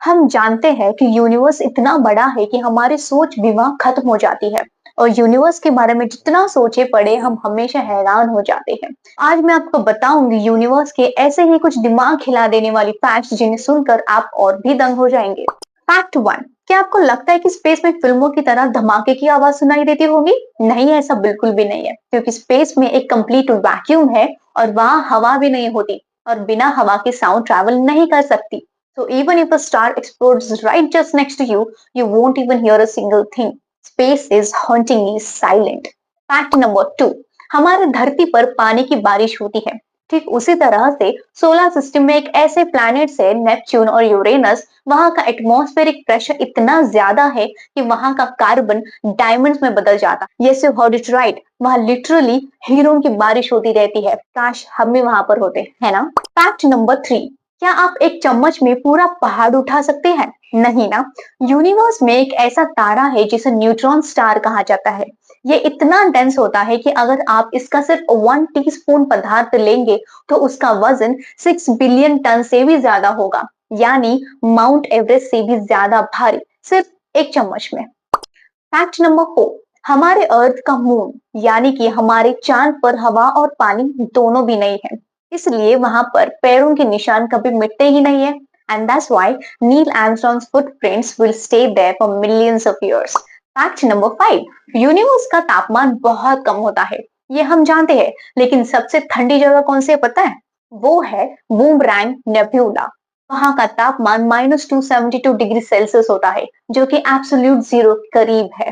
हम जानते हैं कि यूनिवर्स इतना बड़ा है कि हमारी सोच भी वहां खत्म हो जाती है। और यूनिवर्स के बारे में जितना सोचे पड़े हम हमेशा हैरान हो जाते हैं। आज मैं आपको बताऊंगी यूनिवर्स के ऐसे ही कुछ दिमाग हिला देने वाली फैक्ट्स जिन्हें सुनकर आप और भी दंग हो जाएंगे। फैक्ट वन, क्या आपको लगता है कि स्पेस में फिल्मों की तरह धमाके की आवाज सुनाई देती होगी? नहीं, ऐसा बिल्कुल भी नहीं है, क्योंकि स्पेस में एक कंप्लीट वैक्यूम है और वहां हवा भी नहीं होती और बिना हवा के साउंड ट्रैवल नहीं कर सकती। So even if a star explodes right just next to you, you won't even hear a single thing. Space is hauntingly silent. Fact number 2, हमारे धरती पर पानी की बारिश होती है। ठीक उसी तरह से सोलर सिस्टम में एक ऐसे प्लैनेट्स है नेपच्यून और यूरेनस, वहां का एटमॉस्फेरिक प्रेशर इतना ज्यादा है कि वहां का कार्बन डायमंड्स में बदल जाता है। Yes, you heard it right, वहां लिटरली हीरों की बारिश होती रहती है। काश हम भी वहां पर होते, है ना? फैक्ट नंबर 3, क्या आप एक चम्मच में पूरा पहाड़ उठा सकते हैं? नहीं ना। यूनिवर्स में एक ऐसा तारा है जिसे न्यूट्रॉन स्टार कहा जाता है। ये इतना डेंस होता है कि अगर आप इसका सिर्फ 1 टीस्पून पदार्थ लेंगे तो उसका वजन 6 बिलियन टन से भी ज्यादा होगा, यानी माउंट एवरेस्ट से भी ज्यादा भारी, सिर्फ एक चम्मच में। फैक्ट नंबर 4, हमारे अर्थ का मून यानी कि हमारे चांद पर हवा और पानी दोनों भी नहीं है, इसलिए वहां पर पैरों के निशान कभी मिटते ही नहीं है। And that's why Neil Armstrong's footprints will stay there for millions of years. Fact number 5, universe का तापमान बहुत कम होता है, ये हम जानते हैं, लेकिन सबसे ठंडी जगह कौन सी है पता है? वो है बूमरैंग नेब्यूला। वहां का तापमान -272 डिग्री सेल्सियस होता है, जो कि एब्सोल्यूट जीरो के करीब है।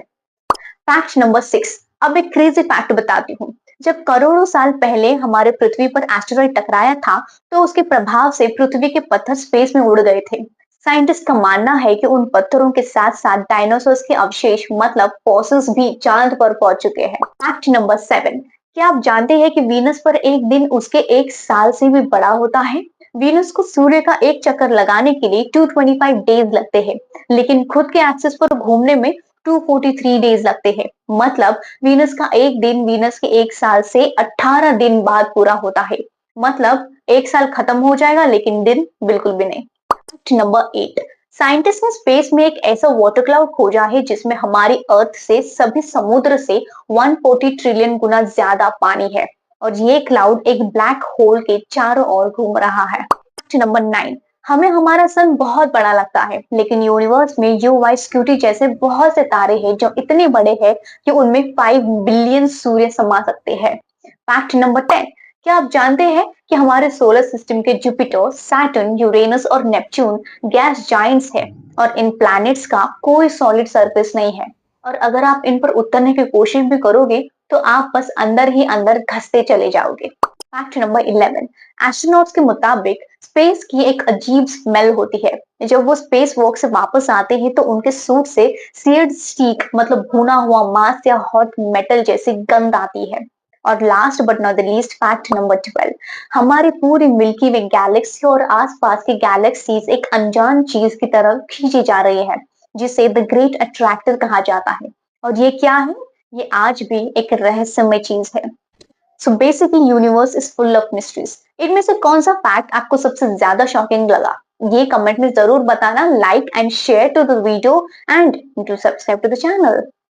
फैक्ट नंबर 6, अब एक क्रेजी फैक्ट बताती हूँ। जब करोड़ों साल पहले हमारे पृथ्वी पर एस्टेरॉइड टकराया था, तो उसके प्रभाव से पृथ्वी के पत्थर स्पेस में उड़ गए थे। साइंटिस्ट का मानना है कि उन पत्थरों के साथ साथ डायनासोर्स के अवशेष मतलब फॉसिल्स भी चांद पर पहुंच चुके हैं। फैक्ट नंबर 7, क्या आप जानते हैं कि वीनस पर एक दिन उसके एक साल से भी बड़ा होता है? वीनस को सूर्य का एक चक्कर लगाने के लिए 225 डेज लगते हैं, लेकिन खुद के एक्सिस पर घूमने में 243 डेज लगते हैं। मतलब वीनस का एक दिन वीनस के एक साल से 18 दिन बाद पूरा होता है। मतलब एक साल खत्म हो जाएगा लेकिन दिन बिल्कुल भी नहीं। फैक्ट नंबर 8, साइंटिस्ट ने स्पेस में एक ऐसा वाटर क्लाउड खोजा है जिसमें हमारी अर्थ से सभी समुद्र से 140 ट्रिलियन गुना ज्यादा पानी है, और ये क्लाउड एक ब्लैक होल के चारों ओर घूम रहा है। फैक्ट नंबर 9, हमें हमारा सन बहुत बड़ा लगता है, लेकिन यूनिवर्स में यू वाई स्क्यूटी जैसे बहुत से तारे हैं जो इतने बड़े हैं कि उनमें 5 बिलियन सूर्य समा सकते हैं। फैक्ट नंबर 10, क्या आप जानते हैं कि हमारे सोलर सिस्टम के जुपिटर, सैटर्न, यूरेनस और नेपच्यून गैस जाइंट्स है, और इन प्लैनेट्स का कोई सॉलिड सरफेस नहीं है, और अगर आप इन पर उतरने की कोशिश भी करोगे तो आप बस अंदर ही अंदर घसते चले जाओगे। फैक्ट नंबर 11, एस्ट्रोनॉट्स के मुताबिक स्पेस की एक अजीब स्मेल होती है। जब वो स्पेस वॉक से वापस आते हैं तो उनके सूट से सीयर्ड स्टीक मतलब भुना हुआ मांस या हॉट मेटल जैसी गंध आती है। और last but not the least, fact number 12, हमारी पूरी मिल्की वे गैलेक्सी और आसपास की गैलेक्सीज एक अनजान चीज की तरह खींची जा रही है, जिसे द ग्रेट अट्रैक्टर कहा जाता है। और ये क्या है? ये आज भी एक रहस्यमय चीज है। So basically universe is full of mysteries. इनमें से कौन सा फैक्ट आपको सबसे ज्यादा शॉकिंग लगा? ये कमेंट में जरूर बताना। Like and share to the video and do subscribe to the channel.